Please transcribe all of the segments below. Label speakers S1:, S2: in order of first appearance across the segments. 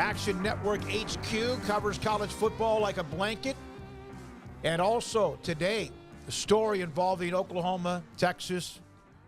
S1: Action Network HQ covers college football like a blanket. And also today, the story involving Oklahoma, Texas,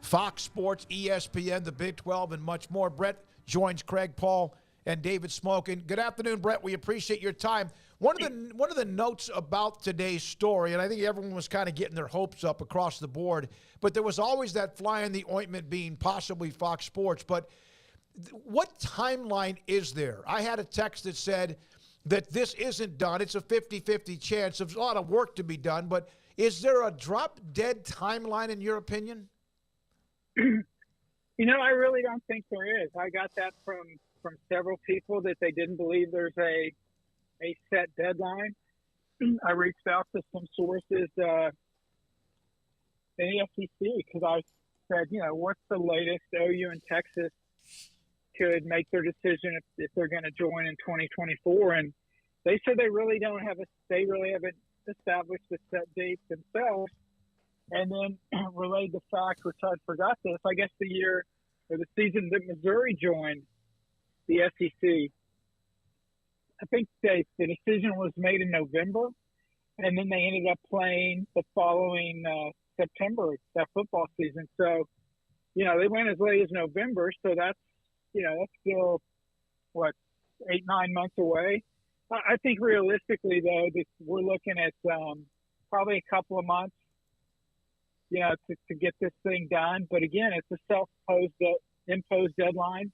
S1: Fox Sports, ESPN, the Big 12, and much more. Brett joins Craig, Paul, and David Smoak. And good afternoon, Brett. We appreciate your time. One of the notes about today's story, and I think everyone was kind of getting their hopes up across the board, but there was always that fly in the ointment being possibly Fox Sports. But what timeline is there? I had a text that said that this isn't done. It's a 50-50 chance. There's a lot of work to be done, but is there a drop-dead timeline in your opinion?
S2: I really don't think there is. I got that from several people that they didn't believe there's a set deadline. I reached out to some sources in the SEC because I said, what's the latest OU and Texas could make their decision if they're going to join in 2024, and they said they really haven't established a set date themselves. And then relayed the fact, which I forgot this, I guess the season that Missouri joined the SEC, I think the decision was made in November, and then they ended up playing the following September, that football season. So, they went as late as November, so that's still, 8-9 months away. I think realistically, though, we're looking at probably a couple of months, to get this thing done. But again, it's a self-imposed deadline.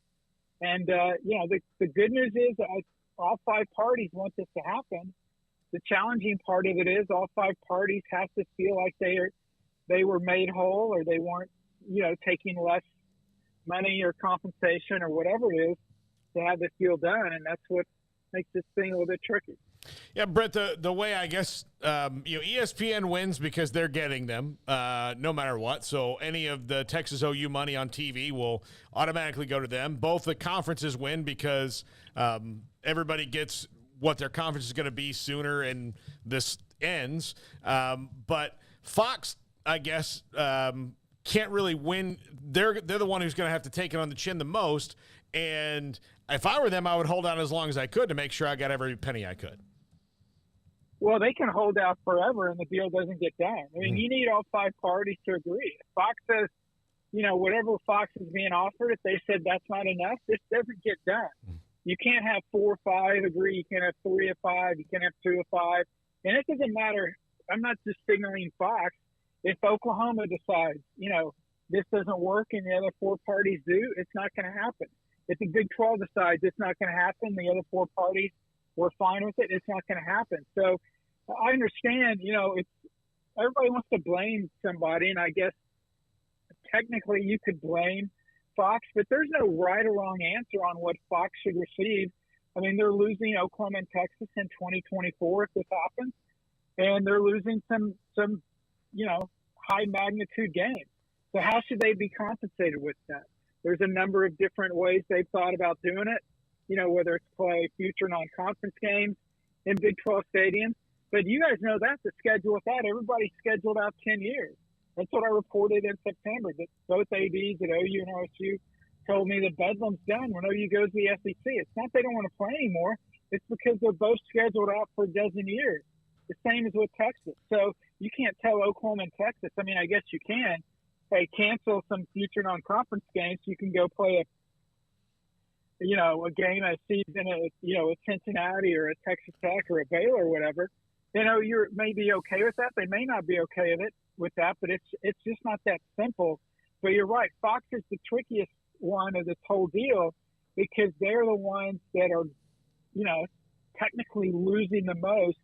S2: And, the good news is all five parties want this to happen. The challenging part of it is all five parties have to feel like they were made whole, or they weren't, taking less money or compensation or whatever it is to have this deal done. And that's what makes this thing a little bit tricky.
S3: Yeah, Brett, the way I guess, ESPN wins because they're getting them no matter what. So any of the Texas OU money on TV will automatically go to them. Both the conferences win because everybody gets what their conference is going to be sooner and this ends. But Fox, I guess, can't really win. They're the one who's going to have to take it on the chin the most. And if I were them, I would hold out as long as I could to make sure I got every penny I could.
S2: Well, they can hold out forever and the deal doesn't get done. I mean, you need all five parties to agree. If Fox says, whatever Fox is being offered, if they said that's not enough, this doesn't get done. You can't have 4 or 5 agree. You can't have 3 of 5. You can't have 2 of 5. And it doesn't matter. I'm not just signaling Fox. If Oklahoma decides, this doesn't work and the other 4 parties do, it's not going to happen. If the Big 12 decides it's not going to happen, the other 4 parties were fine with it, it's not going to happen. So I understand, everybody wants to blame somebody, and I guess technically you could blame Fox, but there's no right or wrong answer on what Fox should receive. I mean, they're losing Oklahoma and Texas in 2024 if this happens, and they're losing some high magnitude games. So how should they be compensated with that? There's a number of different ways they've thought about doing it, whether it's play future non-conference games in Big 12 stadiums. But you guys know that the schedule with that, everybody's scheduled out 10 years. That's what I reported in September, that both ADs at OU and OSU told me that Bedlam's done when OU goes to the SEC. It's not they don't want to play anymore. It's because they're both scheduled out for a dozen years. The same as with Texas. So you can't tell Oklahoma and Texas. I mean, I guess you can. Hey, cancel some future non-conference games so you can go play a game, a season at Cincinnati or a Texas Tech or a Baylor or whatever. You may be okay with that. They may not be okay with that, but it's just not that simple. But you're right. Fox is the trickiest one of this whole deal because they're the ones that are, technically losing the most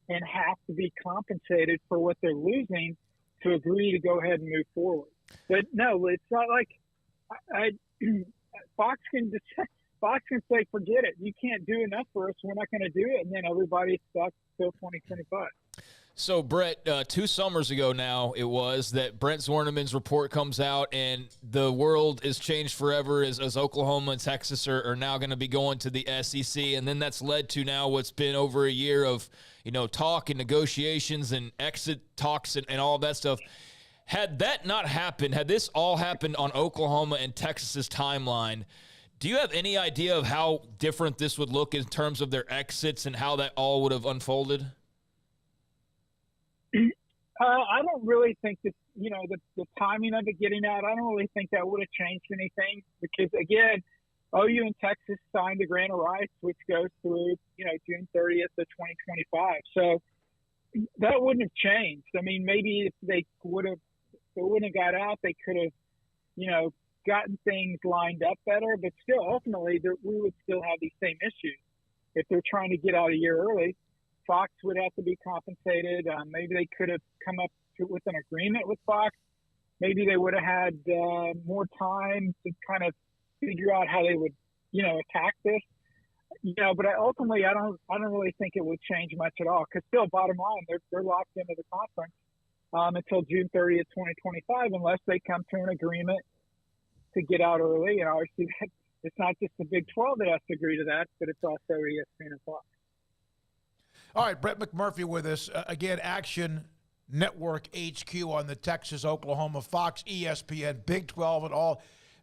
S2: and have to be compensated for what they're losing to agree to go ahead and move forward. But no, it's not like Fox can say, forget it. You can't do enough for us. We're not going to do it. And then everybody's stuck till 2025.
S4: So, Brett, 2 summers ago now it was that Brent Zorneman's report comes out, and the world is changed forever as Oklahoma and Texas are now going to be going to the SEC. And then that's led to now what's been over a year of, talk and negotiations and exit talks and all that stuff. Had that not happened, had this all happened on Oklahoma and Texas's timeline, Do you have any idea of how different this would look in terms of their exits and how that all would have unfolded?
S2: I don't really think that, the timing of it getting out, I don't really think that would have changed anything because, again, OU and Texas signed a grant of rights, which goes through, June 30th of 2025. So that wouldn't have changed. I mean, maybe if they wouldn't have got out, they could have, gotten things lined up better. But still, ultimately, we would still have these same issues. If they're trying to get out a year early, Fox would have to be compensated. Maybe they could have come up with an agreement with Fox. Maybe they would have had more time to kind of figure out how they would, attack this. But ultimately, I don't really think it would change much at all. Because still, bottom line, they're locked into the conference until June 30th, 2025, unless they come to an agreement to get out early. And obviously, it's not just the Big 12 that has to agree to that, but it's also ESPN and Fox.
S1: All right, Brett McMurphy with us. Again, Action Network HQ on the Texas, Oklahoma, Fox, ESPN, Big 12 and all.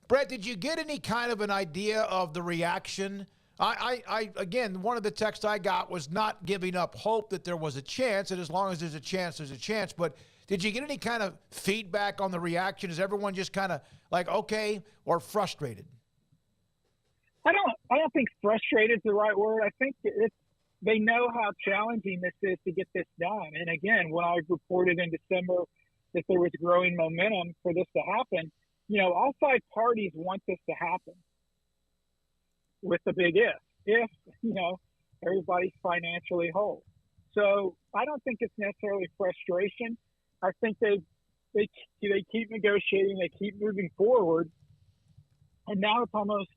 S1: Brett, did you get any kind of an idea of the reaction? I again, one of the texts I got was not giving up hope that there was a chance, and as long as there's a chance, there's a chance. But did you get any kind of feedback on the reaction? Is everyone just kind of like, okay, or frustrated?
S2: I don't think frustrated is the right word. I think they know how challenging this is to get this done. And again, when I reported in December that there was growing momentum for this to happen, all five parties want this to happen with the big if, everybody's financially whole. So I don't think it's necessarily frustration. I think they keep negotiating, they keep moving forward. And now it's almost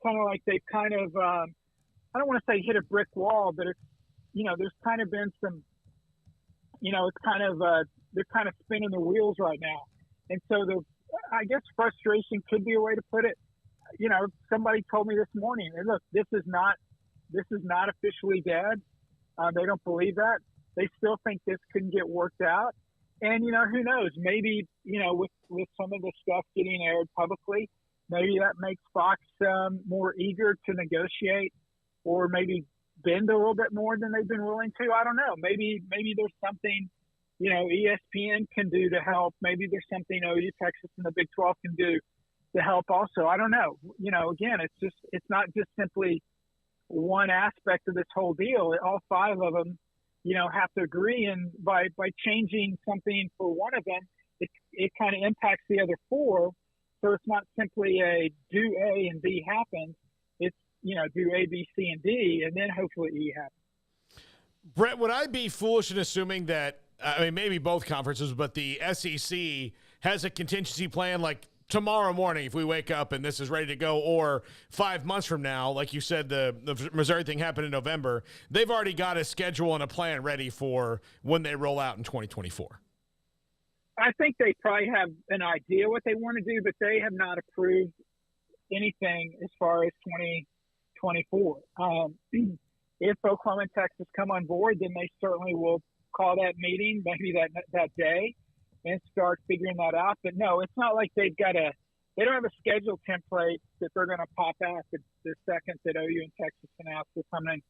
S2: kind of like they've kind of, I don't want to say hit a brick wall, but it's, there's kind of been some, it's kind of, they're kind of spinning the wheels right now. And so I guess frustration could be a way to put it. Somebody told me this morning, hey, look, this is not officially dead. They don't believe that. They still think this couldn't get worked out. And, who knows, maybe, with some of the stuff getting aired publicly, maybe that makes Fox more eager to negotiate or maybe bend a little bit more than they've been willing to. I don't know. Maybe there's something, ESPN can do to help. Maybe there's something OU, Texas, and the Big 12 can do to help also. I don't know. Again, it's not just simply one aspect of this whole deal. All five of them, have to agree. And by changing something for one of them, it kind of impacts the other four. So it's not simply a do A and B happens. It's, do A, B, C, and D, and then hopefully E happens.
S3: Brett, would I be foolish in assuming that, maybe both conferences, but the SEC has a contingency plan like tomorrow morning if we wake up and this is ready to go, or 5 months from now, like you said, the Missouri thing happened in November, they've already got a schedule and a plan ready for when they roll out in 2024?
S2: I think they probably have an idea what they want to do, but they have not approved anything as far as 2024. If Oklahoma and Texas come on board, then they certainly will call that meeting, maybe that day, and start figuring that out. But no, it's not like they don't have a schedule template that they're going to pop out the second that OU and Texas announce they're coming in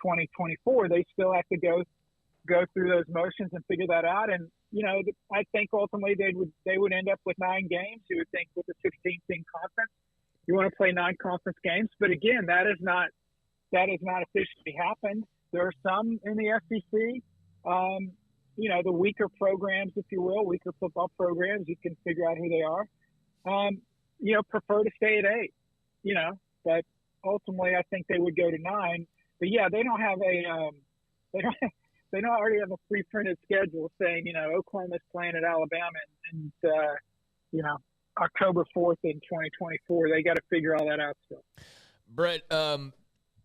S2: 2024. They still have to go through those motions and figure that out. And, I think ultimately they would end up with 9 games. You would think with a 16-team conference, you want to play 9 conference games. But again, that has not officially happened. There are some in the SEC, the weaker programs, if you will, weaker football programs, you can figure out who they are, prefer to stay at 8, but ultimately I think they would go to 9. But yeah, they don't have they don't already have a pre-printed schedule saying, Oklahoma's playing at Alabama and October 4th in 2024. They got to figure all that out still.
S4: Brett,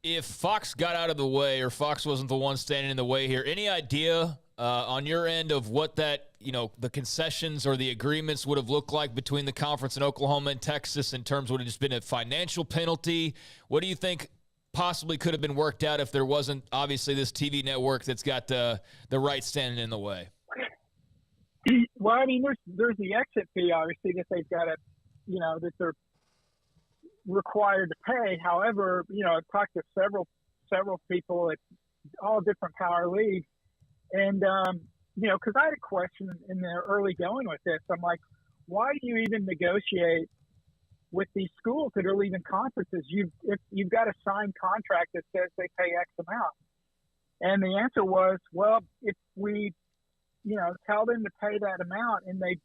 S4: if Fox got out of the way or Fox wasn't the one standing in the way here, any idea on your end of what that, the concessions or the agreements would have looked like between the conference and Oklahoma and Texas in terms of would it have just been a financial penalty? What do you think possibly could have been worked out if there wasn't obviously this TV network that's got the right standing in the way?
S2: Well, there's the exit fee, obviously, that they've got to, that they're required to pay. However, I've talked to several people at all different power leagues, and because I had a question in the early going with this. I'm like, why do you even negotiate with these schools that are leaving conferences? If you've got a signed contract that says they pay X amount. And the answer was, well, if we, tell them to pay that amount and they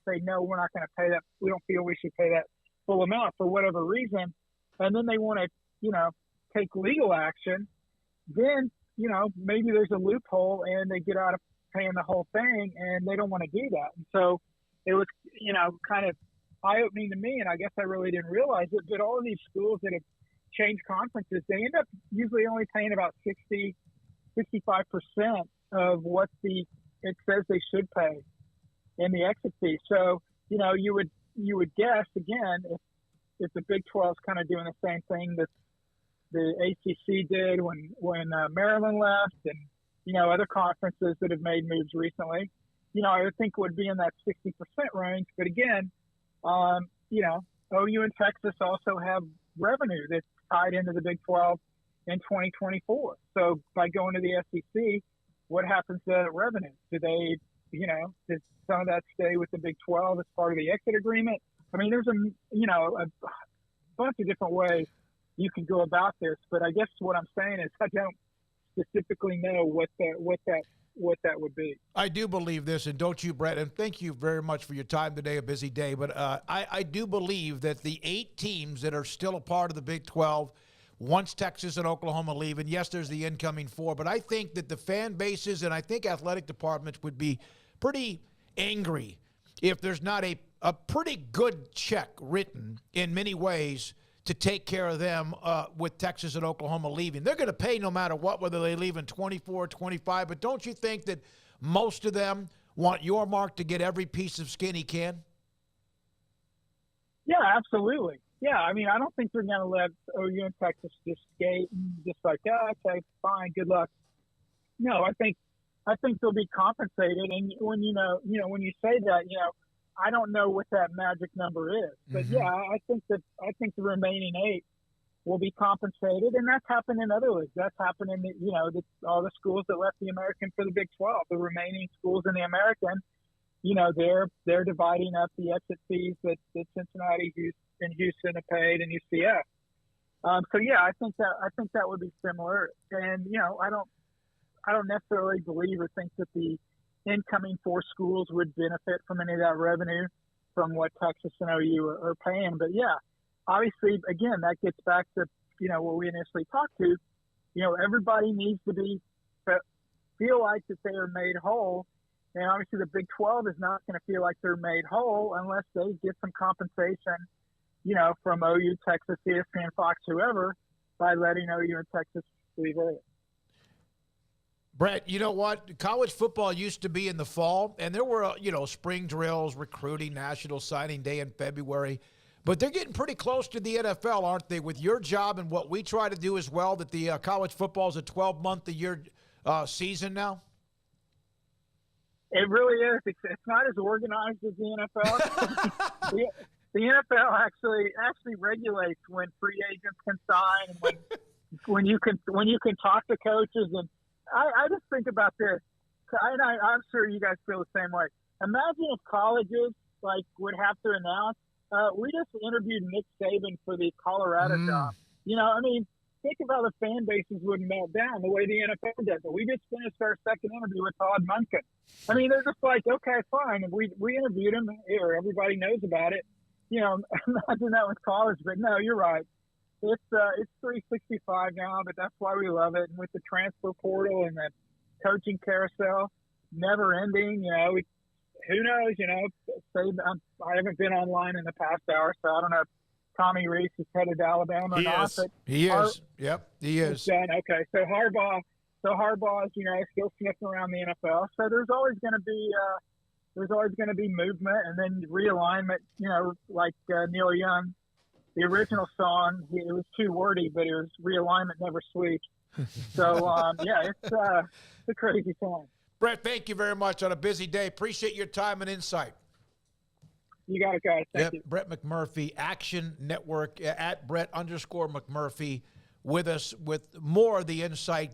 S2: say, no, we're not going to pay that. We don't feel we should pay that full amount for whatever reason. And then they want to, take legal action. Then, maybe there's a loophole and they get out of paying the whole thing and they don't want to do that. And so it was, kind of eye-opening to me. And I guess I really didn't realize it, but all of these schools that have changed conferences, they end up usually only paying about 65% of what it says they should pay in the exit fee. So, you would guess, again, if the Big 12 is kind of doing the same thing that the ACC did when Maryland left, and, other conferences that have made moves recently, I would think would be in that 60% range. But again, OU and Texas also have revenue that's tied into the Big 12 in 2024. So by going to the SEC, what happens to that revenue? Do they, does some of that stay with the Big 12 as part of the exit agreement? I mean, there's a bunch of different ways you can go about this, but I guess what I'm saying is I don't specifically know what that would be.
S1: I do believe this, and don't you, Brett? And thank you very much for your time today, a busy day. But I do believe that the 8 teams that are still a part of the Big 12, once Texas and Oklahoma leave, and yes, there's the incoming 4, but I think that the fan bases and I think athletic departments would be pretty angry if there's not a pretty good check written in many ways to take care of them with Texas and Oklahoma leaving. They're going to pay no matter what, whether they leave in 24, 25, but don't you think that most of them want your Mark to get every piece of skin he can?
S2: Yeah, absolutely. Yeah, I mean, I don't think they're going to let OU and Texas just skate and just like, okay, fine, good luck. No, I think they'll be compensated. And when when you say that, I don't know what that magic number is, but yeah, I think the remaining 8 will be compensated, and that's happened in other leagues. That's happened in all the schools that left the American for the Big 12. The remaining schools in the American, they're dividing up the exit fees that Cincinnati, Houston have paid, and UCF. So yeah, I think that would be similar. And I don't necessarily believe or think that the incoming 4 schools would benefit from any of that revenue from what Texas and OU are paying. But yeah, obviously, again, that gets back to what we initially talked to. Everybody needs to feel like that they are made whole. And obviously, the Big 12 is not going to feel like they're made whole unless they get some compensation, from OU, Texas, ESPN, Fox, whoever, by letting OU and Texas leave early.
S1: Brett, you know what? College football used to be in the fall, and there were, spring drills, recruiting, national signing day in February. But they're getting pretty close to the NFL, aren't they? With your job and what we try to do as well, that the college football is a 12-month-a-year season now?
S2: It really is. It's not as organized as the NFL. The NFL actually regulates when free agents can sign and when you can talk to coaches. And I just think about this, and I'm sure you guys feel the same way. Imagine if colleges would have to announce, we just interviewed Nick Saban for the Colorado job. Think of how the fan bases would melt down the way the NFL does it. We just finished our second interview with Todd Munkin. They're just like, okay, fine. We interviewed him here. Everybody knows about it. Imagine that with college, but no, you're right. It's 365 now, but that's why we love it. And with the transfer portal and the coaching carousel, never ending, who knows, I haven't been online in the past hour, so I don't know if Tommy Reese is headed to Alabama or not. But
S1: he is. Yep, he is.
S2: Done. Okay, so Harbaugh is, still sniffing around the NFL. So there's always going to be movement, and then realignment, like Neil Young. The original song, it was too wordy, but it was realignment never sleeps. So, it's a crazy song.
S1: Brett, thank you very much on a busy day. Appreciate your time and insight.
S2: You got it, guys. Thank you.
S1: Brett McMurphy, Action Network, at Brett _McMurphy, with us with more of the insight.